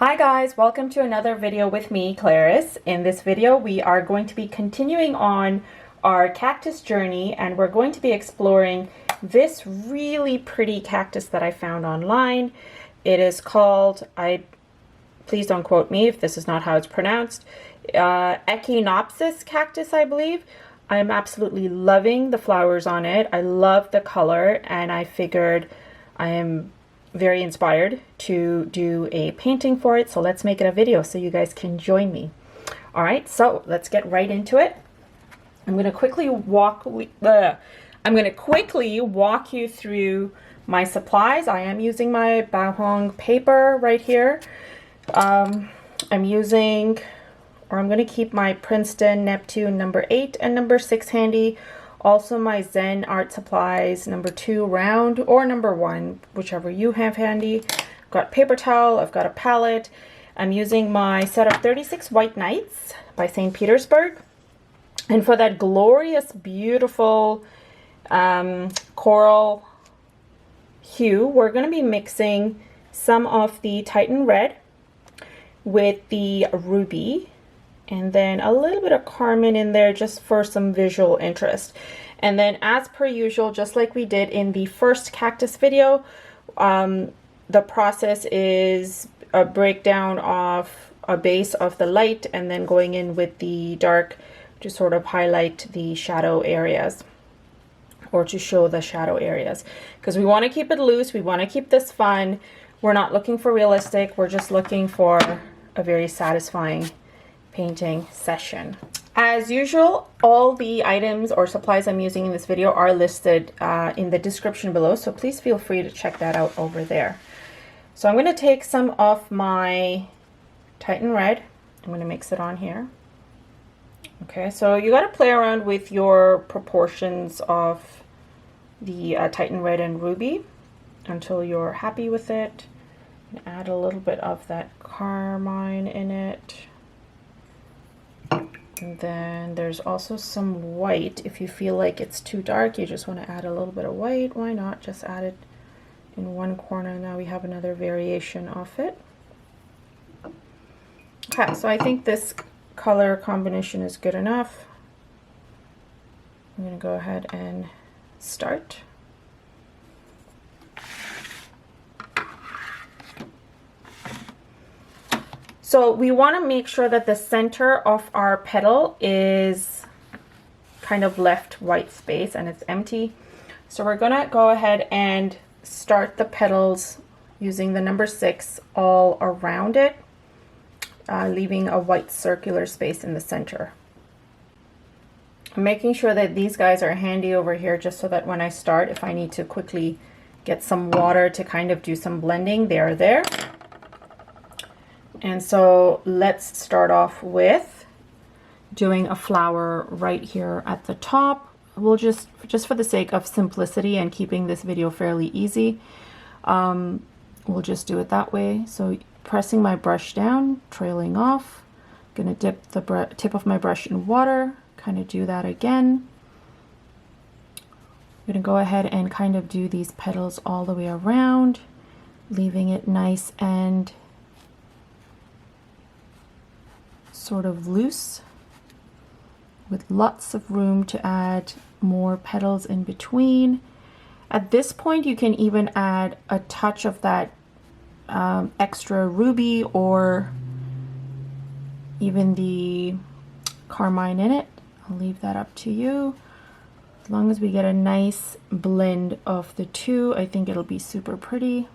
Hi guys, welcome to another video with me, Clarice. In this video, we are going to be continuing on our cactus journey, and we're going to be exploring this really pretty cactus that I found online. It is called, please don't quote me if this is not how it's pronounced, Echinopsis cactus, I believe. I'm absolutely loving the flowers on it. I love the color, and I figured I am very inspired to do a painting for it, so let's make it a video so you guys can join me. All right, so let's get right into it. I'm going to quickly walk you through my supplies. I am using my Baohong paper right here. I'm going to keep my Princeton Neptune number 8 and number 6 handy. Also my Zen Art supplies, number 2 round or number 1, whichever you have handy. I've got paper towel, I've got a palette. I'm using my set of 36 White Nights by St. Petersburg. And for that glorious, beautiful coral hue, we're going to be mixing some of the Titan Red with the Ruby, and then a little bit of carmine in there just for some visual interest. And then, as per usual, just like we did in the first cactus video, the process is a breakdown of a base of the light and then going in with the dark to sort of highlight the shadow areas, or to show the shadow areas, because we want to keep it loose, we want to keep this fun. We're not looking for realistic, we're just looking for a very satisfying painting session. As usual, all the items or supplies I'm using in this video are listed in the description below, so please feel free to check that out over there. So I'm going to take some of my Titan Red. I'm going to mix it on here. Okay, so you got to play around with your proportions of the Titan Red and Ruby until you're happy with it. And add a little bit of that carmine in it. And then there's also some white. If you feel like it's too dark, you just want to add a little bit of white, why not? Just add it in one corner. Now we have another variation of it. Okay, so I think this color combination is good enough. I'm going to go ahead and start. So we want to make sure that the center of our petal is kind of left white space and it's empty. So we're going to go ahead and start the petals using the number 6 all around it, leaving a white circular space in the center. I'm making sure that these guys are handy over here just so that when I start, if I need to quickly get some water to kind of do some blending, they are there. And so let's start off with doing a flower right here at the top. We'll just for the sake of simplicity and keeping this video fairly easy, we'll just do it that way. So pressing my brush down, trailing off, gonna dip the tip of my brush in water, kind of do that again. I'm gonna go ahead and kind of do these petals all the way around, leaving it nice and sort of loose, with lots of room to add more petals in between. At this point, you can even add a touch of that extra ruby or even the carmine in it. I'll leave that up to you. As long as we get a nice blend of the two, I think it'll be super pretty.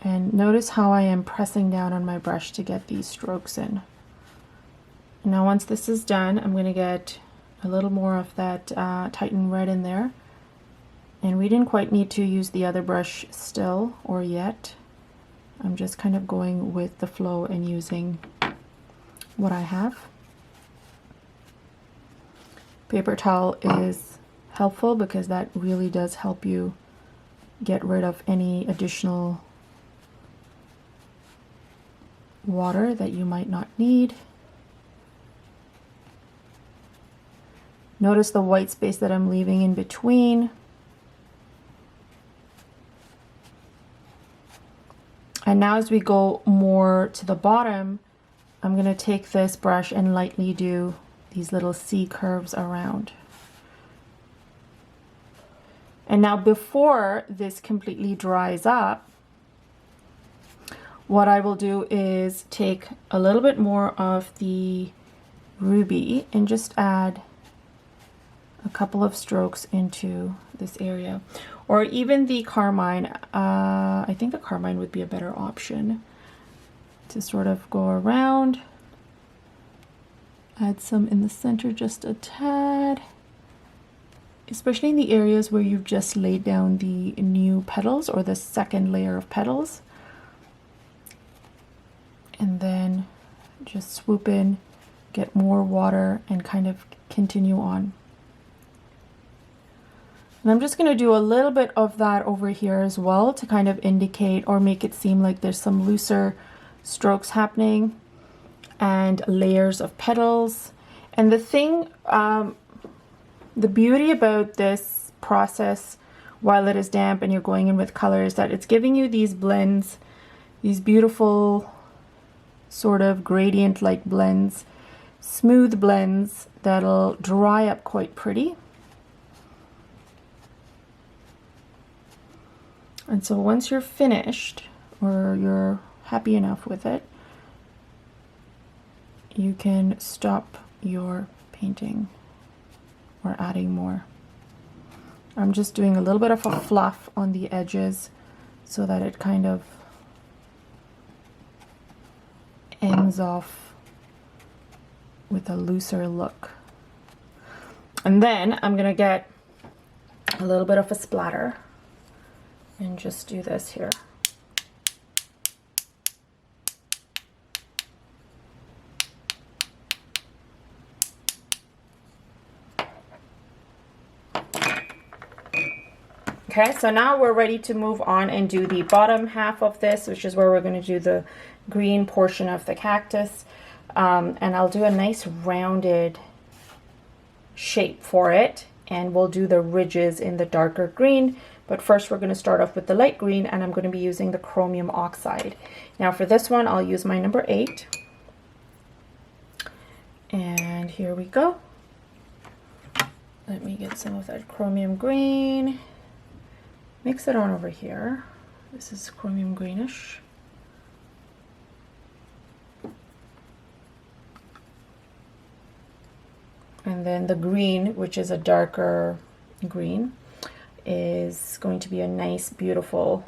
And notice how I am pressing down on my brush to get these strokes in. Now once this is done, I'm going to get a little more of that Titan Red in there. And we didn't quite need to use the other brush still or yet. I'm just kind of going with the flow and using what I have. Paper towel is helpful because that really does help you get rid of any additional water that you might not need. Notice the white space that I'm leaving in between. And now as we go more to the bottom, I'm going to take this brush and lightly do these little C curves around. And now before this completely dries up, what I will do is take a little bit more of the ruby and just add a couple of strokes into this area, or even the carmine. I think the carmine would be a better option to sort of go around, add some in the center just a tad, especially in the areas where you've just laid down the new petals or the second layer of petals. And then just swoop in, get more water, and kind of continue on. And I'm just going to do a little bit of that over here as well to kind of indicate or make it seem like there's some looser strokes happening and layers of petals. And the thing, the beauty about this process while it is damp and you're going in with color is that it's giving you these blends, these beautiful sort of gradient-like blends, smooth blends that'll dry up quite pretty. And so once you're finished, or you're happy enough with it, you can stop your painting or adding more. I'm just doing a little bit of a fluff on the edges so that it kind of ends off with a looser look. And then I'm gonna get a little bit of a splatter and just do this here. Okay, so now we're ready to move on and do the bottom half of this, which is where we're going to do the green portion of the cactus. And I'll do a nice rounded shape for it, and we'll do the ridges in the darker green. But first we're going to start off with the light green, and I'm going to be using the chromium oxide. Now for this one, I'll use my number 8. And here we go. Let me get some of that chromium green. Mix it on over here. This is chromium greenish. And then the green, which is a darker green, is going to be a nice, beautiful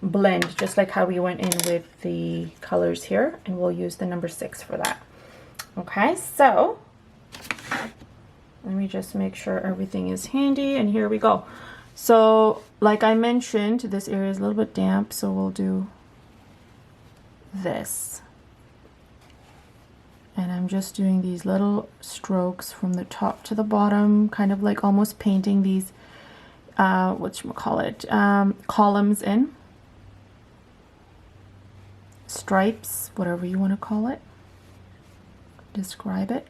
blend, just like how we went in with the colors here. And we'll use the number 6 for that. Okay, so let me just make sure everything is handy, and here we go. So like I mentioned, this area is a little bit damp, so we'll do this. And I'm just doing these little strokes from the top to the bottom, kind of like almost painting these, columns in. Stripes, whatever you want to call it. Describe it.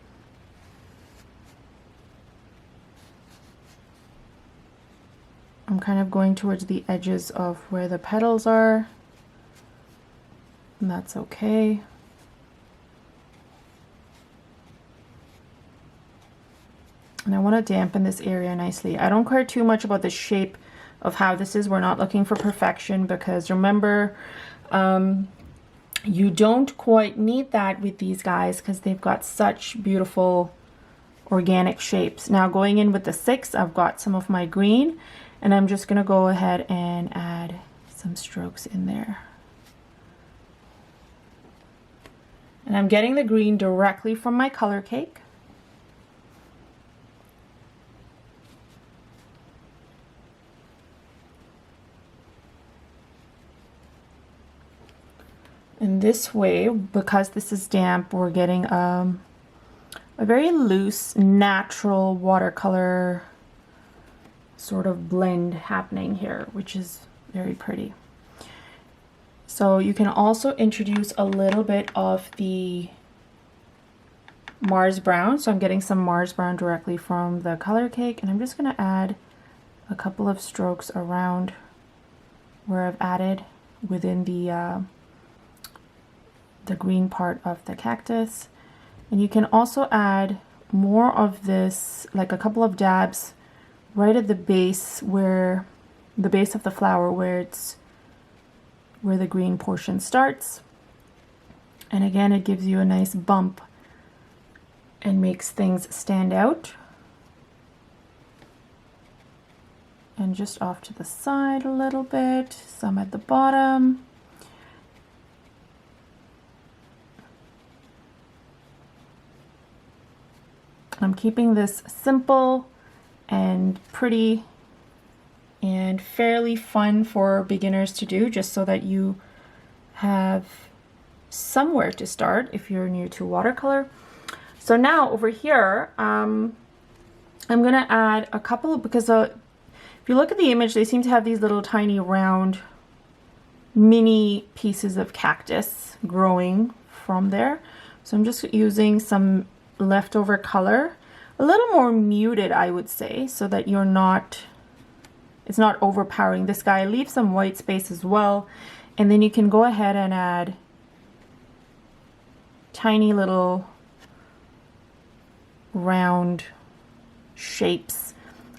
I'm kind of going towards the edges of where the petals are, and that's okay. And I want to dampen this area nicely. I don't care too much about the shape of how this is. We're not looking for perfection, because remember, you don't quite need that with these guys because they've got such beautiful organic shapes. Now going in with the 6, I've got some of my green, and I'm just going to go ahead and add some strokes in there. And I'm getting the green directly from my color cake. And this way, because this is damp, we're getting a very loose, natural watercolor sort of blend happening here, which is very pretty. So you can also introduce a little bit of the Mars brown. So I'm getting some Mars brown directly from the color cake, and I'm just going to add a couple of strokes around where I've added within the green part of the cactus. And you can also add more of this, like a couple of dabs right at the base, where the base of the flower, where the green portion starts. And again, it gives you a nice bump and makes things stand out. And just off to the side a little bit, some at the bottom. I'm keeping this simple and pretty and fairly fun for beginners to do, just so that you have somewhere to start if you're new to watercolor. So now over here, I'm gonna add a couple, because if you look at the image, they seem to have these little tiny round mini pieces of cactus growing from there. So I'm just using some leftover color, a little more muted, I would say, so that it's not overpowering this guy. Leave some white space as well, and then you can go ahead and add tiny little round shapes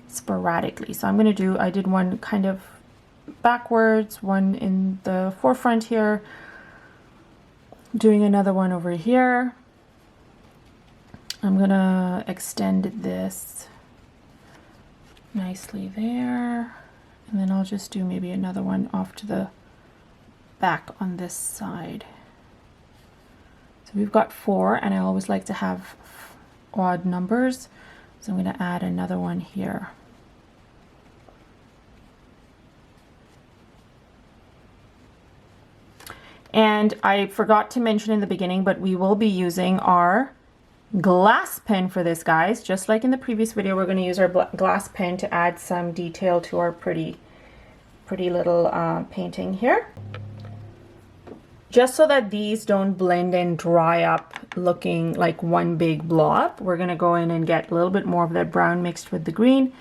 sporadically. So I'm going to do, I did one kind of backwards, one in the forefront here, doing another one over here. I'm going to extend this nicely there, and then I'll just do maybe another one off to the back on this side. So we've got 4, and I always like to have odd numbers, so I'm going to add another one here. And I forgot to mention in the beginning, but we will be using our glass pen for this, guys. Just like in the previous video, we're going to use our glass pen to add some detail to our pretty little painting here. Just so that these don't blend and dry up looking like one big blob, we're going to go in and get a little bit more of that brown mixed with the green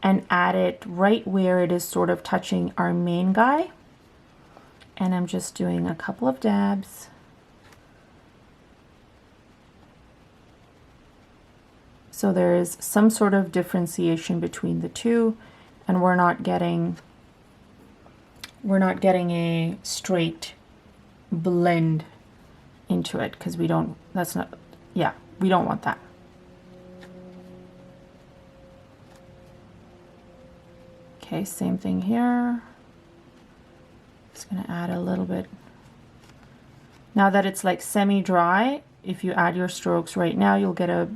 and add it right where it is sort of touching our main guy. And I'm just doing a couple of dabs. So there is some sort of differentiation between the two, and we're not getting a straight blend into it, because we don't want that. Okay, same thing here. Just gonna add a little bit. Now that it's like semi-dry, if you add your strokes right now, you'll get a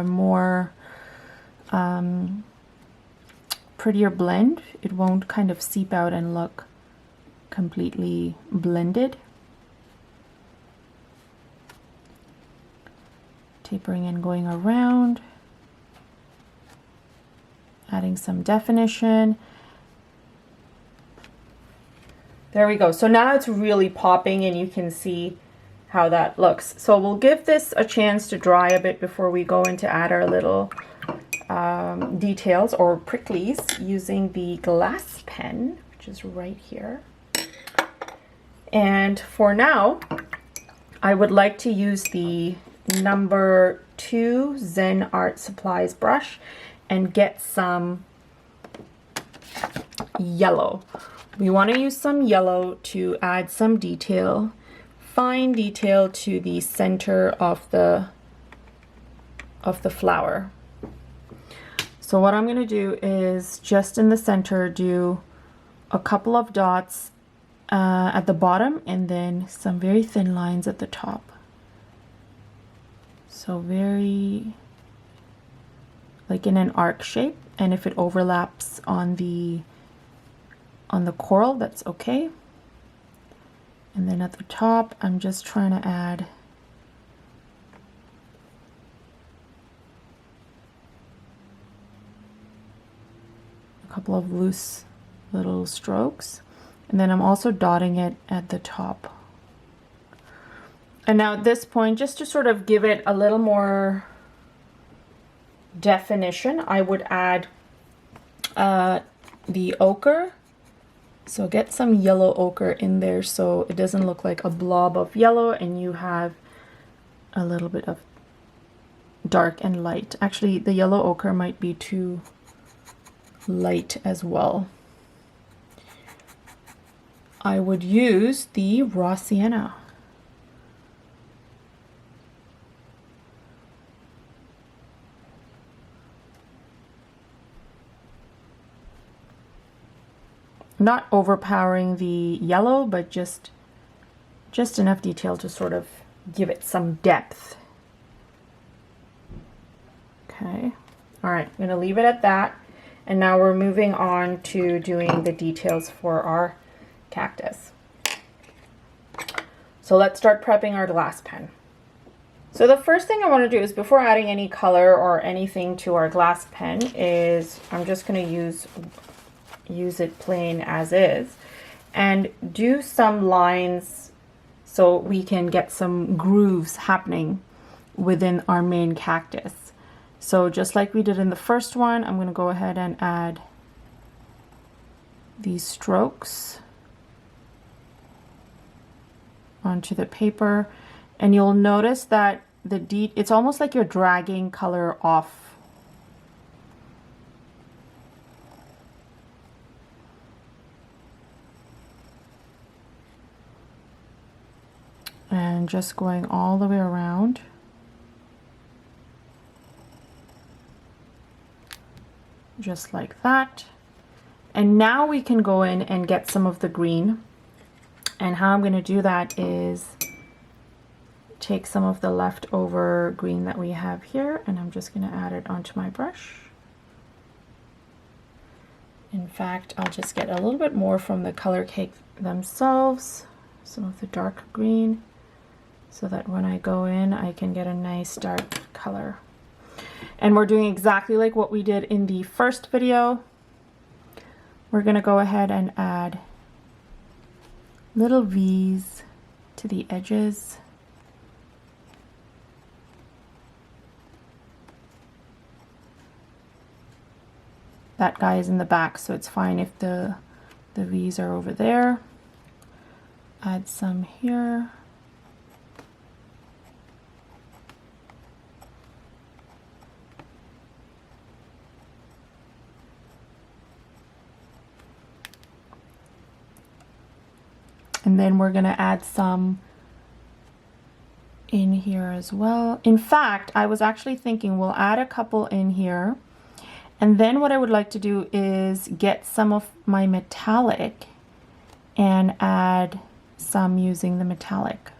more prettier blend. It won't kind of seep out and look completely blended. Tapering and going around, adding some definition. There we go. So now it's really popping, and you can see how that looks. So we'll give this a chance to dry a bit before we go in to add our little details or pricklies using the glass pen, which is right here. And for now, I would like to use the number 2 Zen Art Supplies brush and get some yellow. We want to use some yellow to add some detail, fine detail to the center of the flower. So what I'm going to do is just in the center do a couple of dots at the bottom, and then some very thin lines at the top. So very like in an arc shape, and if it overlaps on the coral, that's okay. And then at the top, I'm just trying to add a couple of loose little strokes, and then I'm also dotting it at the top. And now at this point, just to sort of give it a little more definition, I would add the ochre So get some yellow ochre in there so it doesn't look like a blob of yellow and you have a little bit of dark and light. Actually, the yellow ochre might be too light as well. I would use the raw sienna. Not overpowering the yellow, but just enough detail to sort of give it some depth. Okay, all right, I'm gonna leave it at that. And now we're moving on to doing the details for our cactus. So let's start prepping our glass pen. So the first thing I want to do is, before adding any color or anything to our glass pen, is I'm just going to use it plain as is and do some lines so we can get some grooves happening within our main cactus. So just like we did in the first one, I'm going to go ahead and add these strokes onto the paper, and you'll notice that it's almost like you're dragging color off. And just going all the way around. Just like that. And now we can go in and get some of the green. And how I'm going to do that is take some of the leftover green that we have here, and I'm just going to add it onto my brush. In fact, I'll just get a little bit more from the color cake themselves, some of the dark green, so that when I go in, I can get a nice dark color. And we're doing exactly like what we did in the first video. We're going to go ahead and add little V's to the edges. That guy is in the back, so it's fine if the V's are over there. Add some here. And then we're going to add some in here as well. In fact, I was actually thinking we'll add a couple in here. And then what I would like to do is get some of my metallic and add some using the metallic.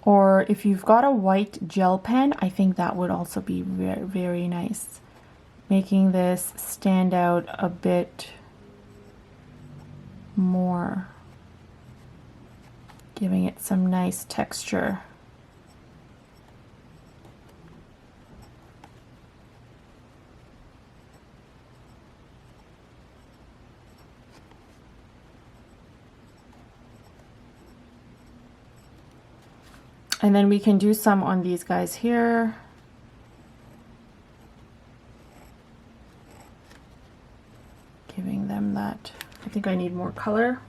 Or if you've got a white gel pen, I think that would also be very, very nice, making this stand out a bit more, giving it some nice texture. And then we can do some on these guys here. Giving them that. I think I need more color.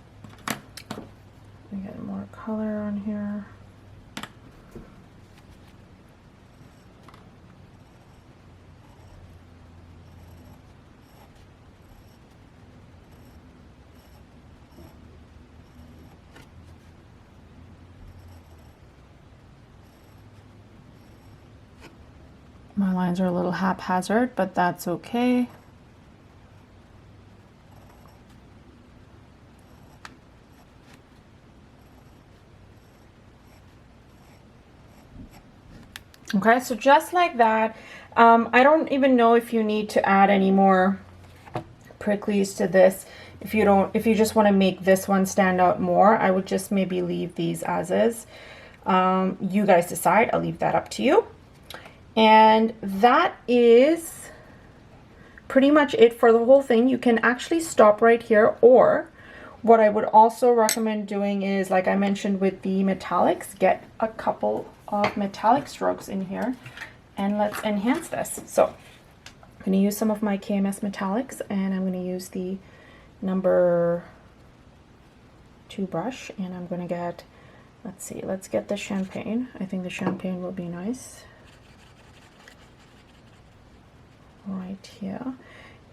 We get more color on here. My lines are a little haphazard, but that's okay. Okay, so just like that. I don't even know if you need to add any more pricklies to this. If you just want to make this one stand out more, I would just maybe leave these as is. You guys decide. I'll leave that up to you. And that is pretty much it for the whole thing. You can actually stop right here, or What I would also recommend doing is, like I mentioned with the metallics, get a couple of metallic strokes in here and let's enhance this. So I'm going to use some of my KMS metallics, and I'm going to use the number 2 brush, and I'm going to get, let's see, let's get the champagne. I think the champagne will be nice right here.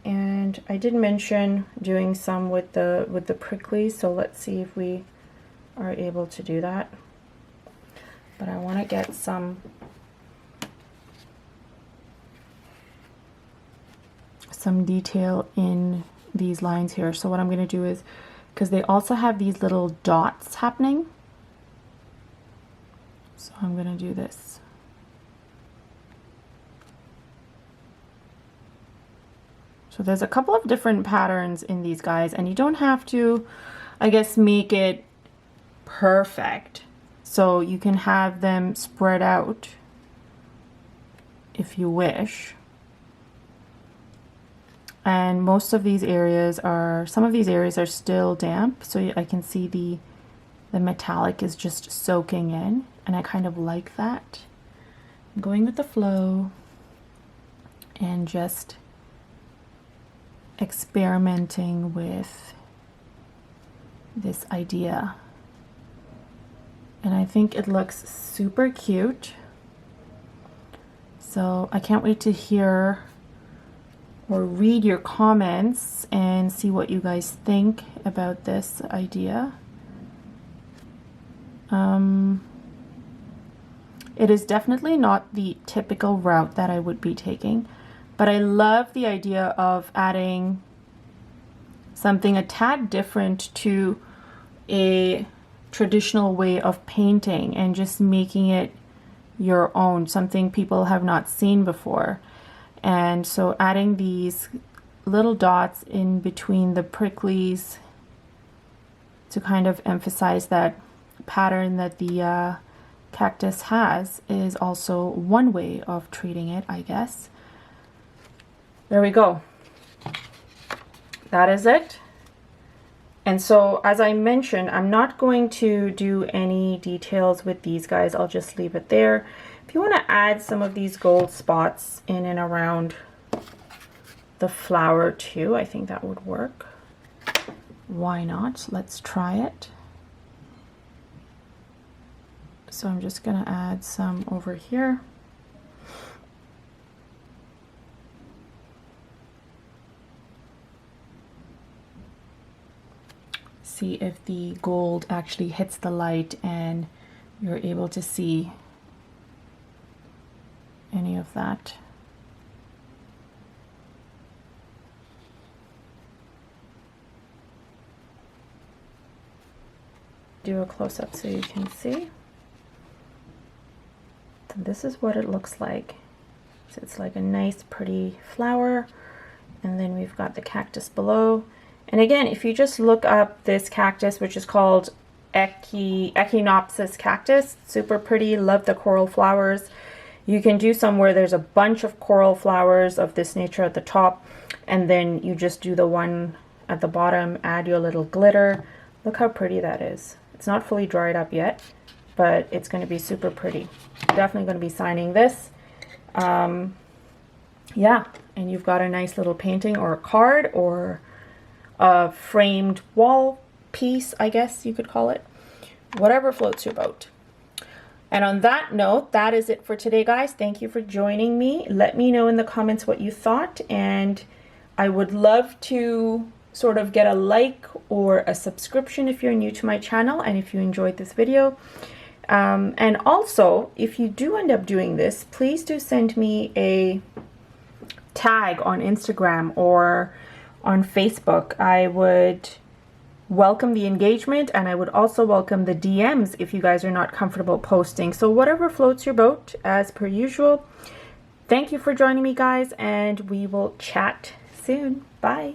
And I did mention doing some with the prickly, so let's see if we are able to do that. But I want to get some detail in these lines here. So what I'm going to do is, because they also have these little dots happening, so I'm going to do this. So there's a couple of different patterns in these guys, and you don't have to, I guess, make it perfect. So you can have them spread out if you wish. And most of these areas are, some of these areas are still damp, so I can see the metallic is just soaking in, and I kind of like that. I'm going with the flow and just experimenting with this idea, and I think it looks super cute. So I can't wait to hear or read your comments and see what you guys think about this idea. It is definitely not the typical route that I would be taking, but I love the idea of adding something a tad different to a traditional way of painting and just making it your own, something people have not seen before. And so adding these little dots in between the pricklies to kind of emphasize that pattern that the cactus has is also one way of treating it, I guess. There we go. That is it. And so, as I mentioned, I'm not going to do any details with these guys. I'll just leave it there. If you want to add some of these gold spots in and around the flower too, I think that would work. Why not? Let's try it. So I'm just going to add some over here. See if the gold actually hits the light and you're able to see any of that. Do a close-up so you can see. So this is what it looks like. So it's like a nice pretty flower, and then we've got the cactus below. And again, if you just look up this cactus, which is called Echinopsis cactus, super pretty, love the coral flowers. You can do some where there's a bunch of coral flowers of this nature at the top, and then you just do the one at the bottom, add your little glitter. Look how pretty that is. It's not fully dried up yet, but it's going to be super pretty. Definitely going to be signing this. Yeah, and you've got a nice little painting or a card or a framed wall piece, I guess you could call it. Whatever floats your boat. And on that note, that is it for today, guys. Thank you for joining me. Let me know in the comments what you thought, and I would love to sort of get a like or a subscription if you're new to my channel and if you enjoyed this video. And also, if you do end up doing this, please do send me a tag on Instagram or on Facebook. I would welcome the engagement, and I would also welcome the DMs if you guys are not comfortable posting. So whatever floats your boat, as per usual. Thank you for joining me, guys, and we will chat soon. Bye.